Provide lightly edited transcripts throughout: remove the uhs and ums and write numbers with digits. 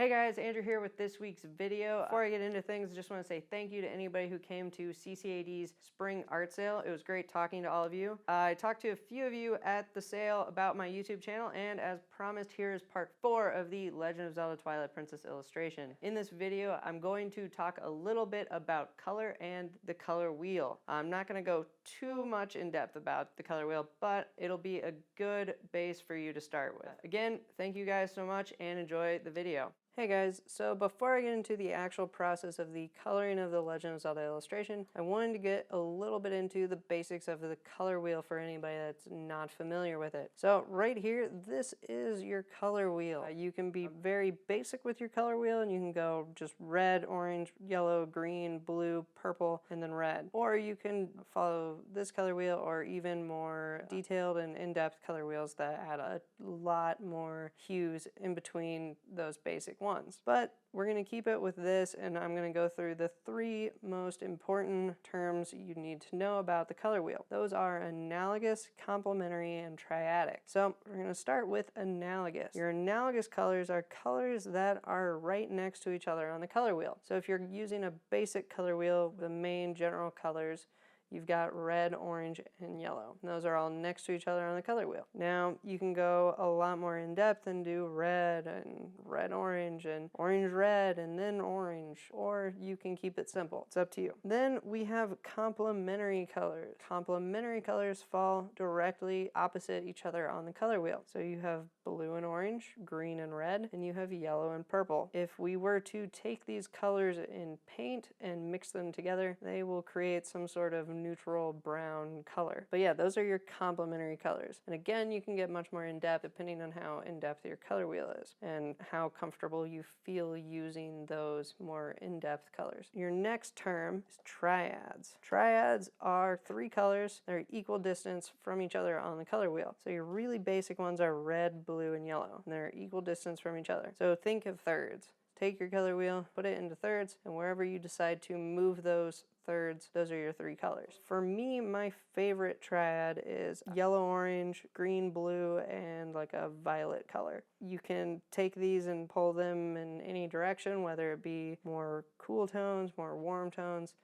Hey guys, Andrew here with this week's video. Before I get into things, I just want to say thank you to anybody who came to CCAD's spring art sale. It was great talking to all of you. I talked to a few of you at the sale about my YouTube channel, and as promised, here is part 4 of the Legend of Zelda Twilight Princess illustration. In this video, I'm going to talk a little bit about color and the color wheel. I'm not going to go too much in depth about the color wheel, but it'll be a good base for you to start with. Again, thank you guys so much and enjoy the video. Hey guys, so before I get into the actual process of the coloring of the Legend of Zelda illustration, I wanted to get a little bit into the basics of the color wheel for anybody that's not familiar with it. So right here, this is your color wheel. You can be very basic with your color wheel and you can go just red, orange, yellow, green, blue, purple, and then red. Or you can follow this color wheel or even more detailed and in-depth color wheels that add a lot more hues in between those basic ones. But we're going to keep it with this, and I'm going to go through the 3 most important terms you need to know about the color wheel. Those are analogous, complementary, and triadic. So we're going to start with analogous. Your analogous colors are colors that are right next to each other on the color wheel. So if you're using a basic color wheel, the main general colors, you've got red, orange, and yellow. And those are all next to each other on the color wheel. Now, you can go a lot more in depth and do red and red-orange and orange-red and then orange, or you can keep it simple. It's up to you. Then we have complementary colors. Complementary colors fall directly opposite each other on the color wheel. So you have blue and orange, green and red, and you have yellow and purple. If we were to take these colors in paint and mix them together, they will create some sort of neutral brown color. But yeah, those are your complementary colors. And again, you can get much more in-depth depending on how in-depth your color wheel is and how comfortable you feel using those more in-depth colors. Your next term is triads. Triads are 3 colors that are equal distance from each other on the color wheel. So your really basic ones are red, blue, and yellow, and they're equal distance from each other. So think of thirds. Take your color wheel, put it into thirds, and wherever you decide to move those thirds, those are your 3 colors. For me, my favorite triad is yellow, orange, green, blue, and like a violet color. You can take these and pull them in any direction, whether it be more cool tones, more warm tones,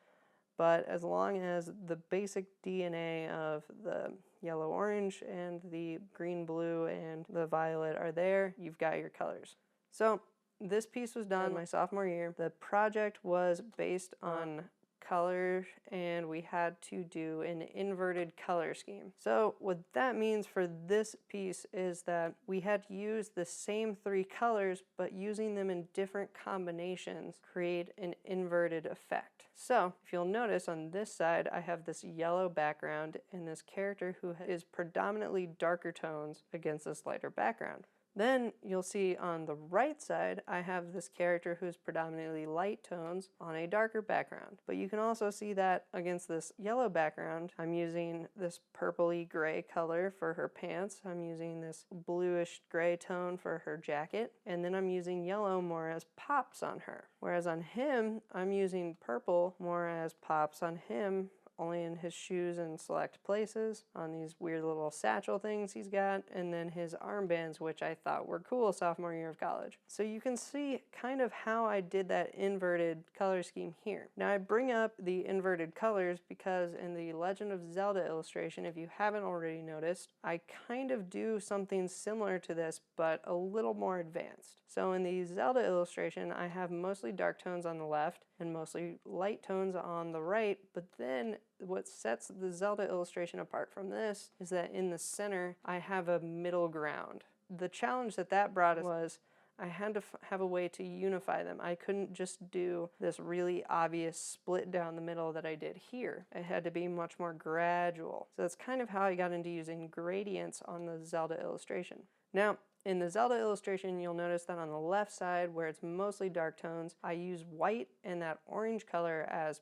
but as long as the basic DNA of the yellow, orange, and the green, blue, and the violet are there, you've got your colors. So this piece was done my sophomore year. The project was based on color, and we had to do an inverted color scheme. So what that means for this piece is that we had to use the same 3 colors, but using them in different combinations create an inverted effect. So if you'll notice on this side, I have this yellow background and this character who is predominantly darker tones against this lighter background. Then you'll see on the right side, I have this character who's predominantly light tones on a darker background. But you can also see that against this yellow background, I'm using this purpley gray color for her pants. I'm using this bluish gray tone for her jacket. And then I'm using yellow more as pops on her. Whereas on him, I'm using purple more as pops on him, only in his shoes in select places, on these weird little satchel things he's got, and then his armbands, which I thought were cool sophomore year of college. So you can see kind of how I did that inverted color scheme here. Now I bring up the inverted colors because in the Legend of Zelda illustration, if you haven't already noticed, I kind of do something similar to this, but a little more advanced. So in the Zelda illustration, I have mostly dark tones on the left and mostly light tones on the right, but then what sets the Zelda illustration apart from this is that in the center, I have a middle ground. The challenge that brought us was I had to have a way to unify them. I couldn't just do this really obvious split down the middle that I did here. It had to be much more gradual. So that's kind of how I got into using gradients on the Zelda illustration. Now, in the Zelda illustration, you'll notice that on the left side, where it's mostly dark tones, I use white and that orange color as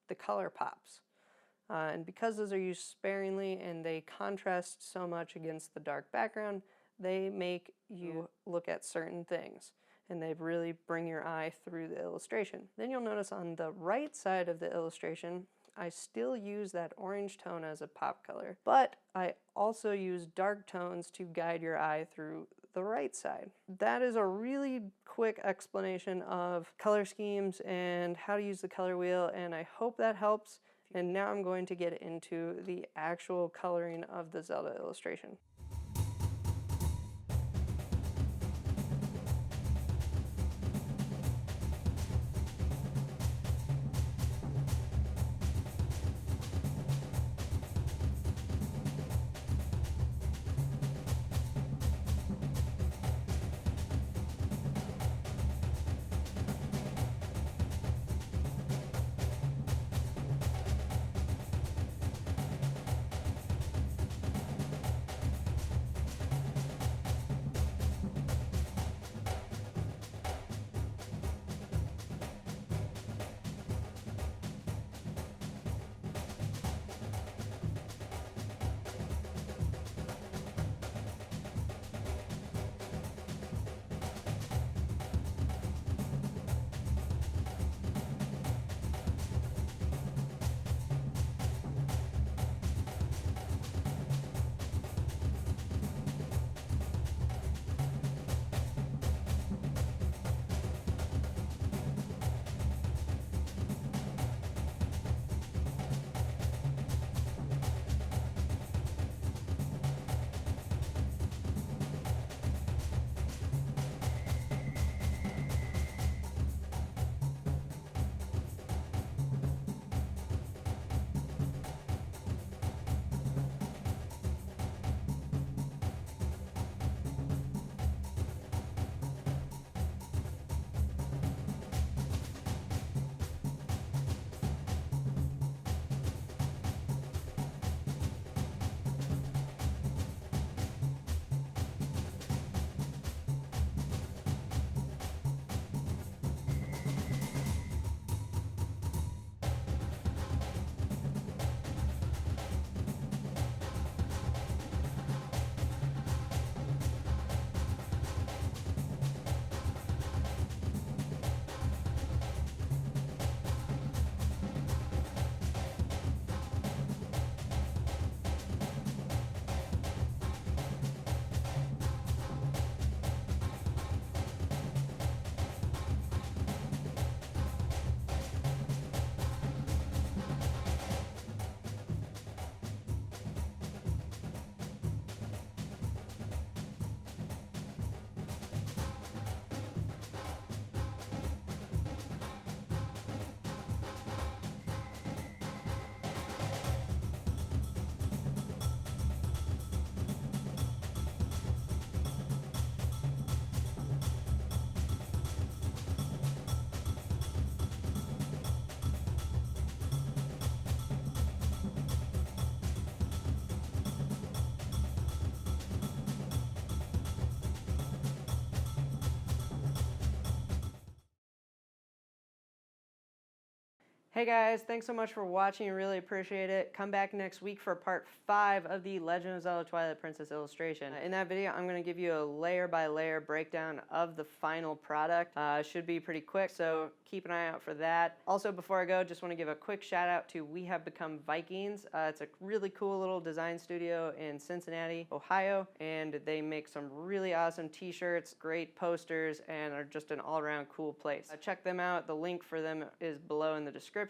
the color pops. And because those are used sparingly and they contrast so much against the dark background, they make you look at certain things and they really bring your eye through the illustration. Then you'll notice on the right side of the illustration, I still use that orange tone as a pop color, but I also use dark tones to guide your eye through the right side. That is a really quick explanation of color schemes and how to use the color wheel, and I hope that helps. And now I'm going to get into the actual coloring of the Zelda illustration. Hey guys, thanks so much for watching. Really appreciate it. Come back next week for part 5 of the Legend of Zelda Twilight Princess illustration. In that video, I'm going to give you a layer by layer breakdown of the final product. Should be pretty quick, so keep an eye out for that. Also, before I go, just want to give a quick shout out to We Have Become Vikings. It's a really cool little design studio in Cincinnati, Ohio, and they make some really awesome t-shirts, great posters, and are just an all-around cool place. Check them out. The link for them is below in the description.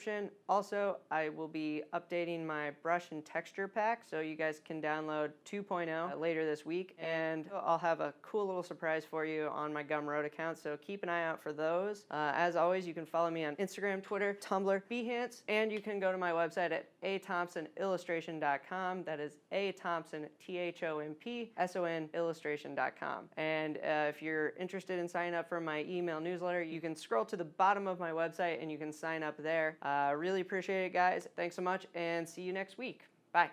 Also, I will be updating my brush and texture pack, so you guys can download 2.0 later this week, and I'll have a cool little surprise for you on my Gumroad account, so keep an eye out for those. As always, you can follow me on Instagram, Twitter, Tumblr, Behance, and you can go to my website at athompsonillustration.com. That is athompson, THOMPSON illustration.com. And if you're interested in signing up for my email newsletter, you can scroll to the bottom of my website and you can sign up there. Really appreciate it, guys. Thanks so much, and see you next week. Bye.